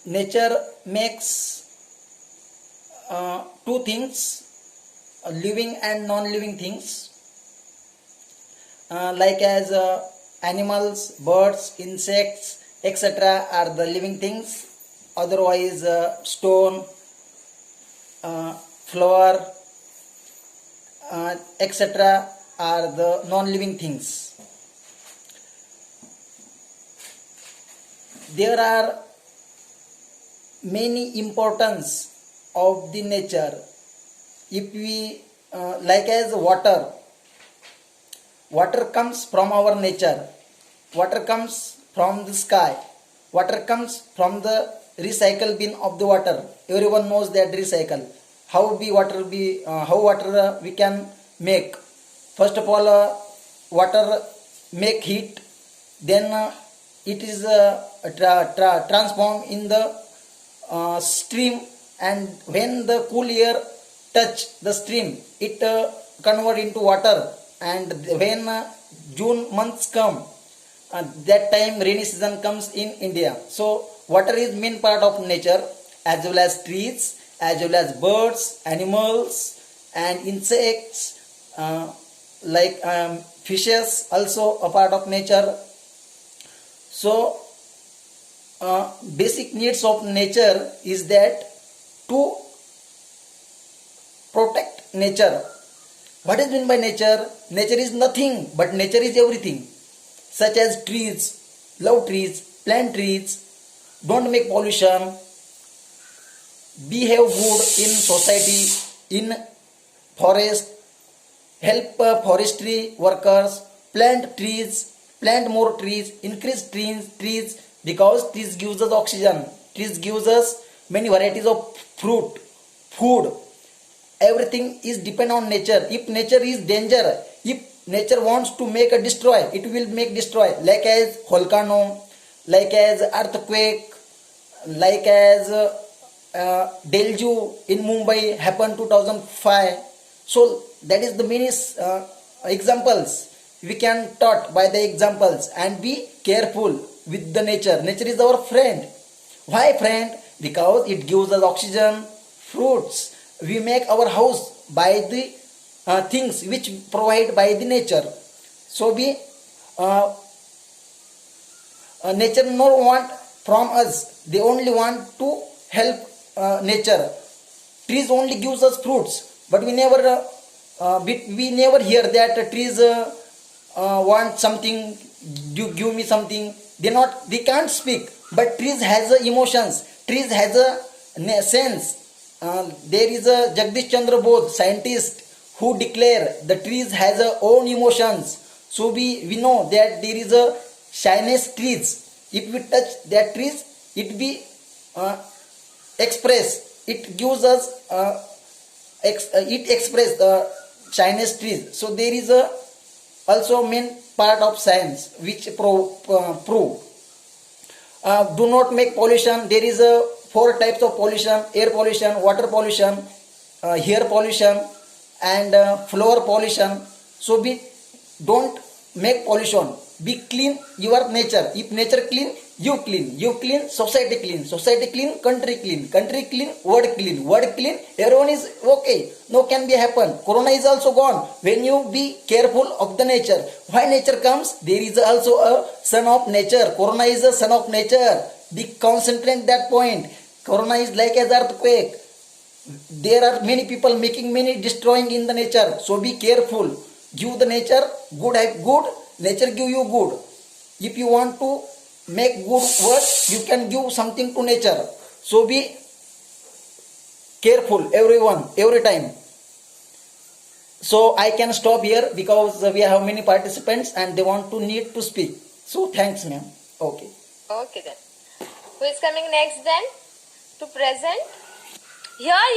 nature makes two things, living and non-living things, like as animals, birds, insects, etc. are the living things. Otherwise stone, flower, etc. are the non-living things. There are many importance of the nature. If we like as water comes from our nature, water comes from the sky, water comes from the recycle bin of the water. Everyone knows that recycle. How water we can make? First of all, water make heat, then it is transformed in the stream, and when the cool air touch the stream, it convert into water. And when June months come, that time rainy season comes in India. So water is main part of nature, as well as trees, as well as birds, animals, and insects, like fishes also a part of nature. So basic needs of nature is that to protect nature. What is meant by nature? Nature is nothing, but nature is everything. Such as trees, love trees, plant trees, don't make pollution, behave good in society, in forest, help forestry workers, plant trees, plant more trees, increase trees, because trees gives us oxygen, trees gives us many varieties of fruit, food. Everything is depend on nature. If nature is danger, if nature wants to make a destroy, it will make destroy, like as volcano, like as earthquake, like as Delju in Mumbai happened 2005. So that is the many examples we can taught by the examples. And be careful with the nature. Nature is our friend. Why friend? Because it gives us oxygen, fruits. We make our house by the things which provide by the nature. So we nature no want from us. They only want to help nature. Trees only gives us fruits, but we never hear that trees want something. Give me something. They can't speak. But trees has emotions. Trees has a sense. There is a Jagdish Chandra Bodh, scientist, who declare the trees has a own emotions. So we know that there is a shyness trees. If we touch that trees, it be express. It gives us it express the shyness trees. So there is a also main part of science which prove. Do not make pollution. There is a 4 types of pollution: air pollution, water pollution, air pollution, and floor pollution. So don't make pollution. Be clean your nature. If nature clean, you clean, society clean, country clean, world clean, everyone is okay. No can be happen. Corona is also gone when you be careful of the nature. Why nature comes? There is also a son of nature. Corona is a son of nature. Be concentrate that point. Corona is like as earthquake. There are many people making many destroying in the nature. So be careful. Give the nature good. Nature give you good. If you want to make good work, you can give something to nature. So be careful, everyone, every time. So I can stop here because we have many participants and they need to speak. So thanks, ma'am. Okay. Okay then. Who is coming next then to present? Here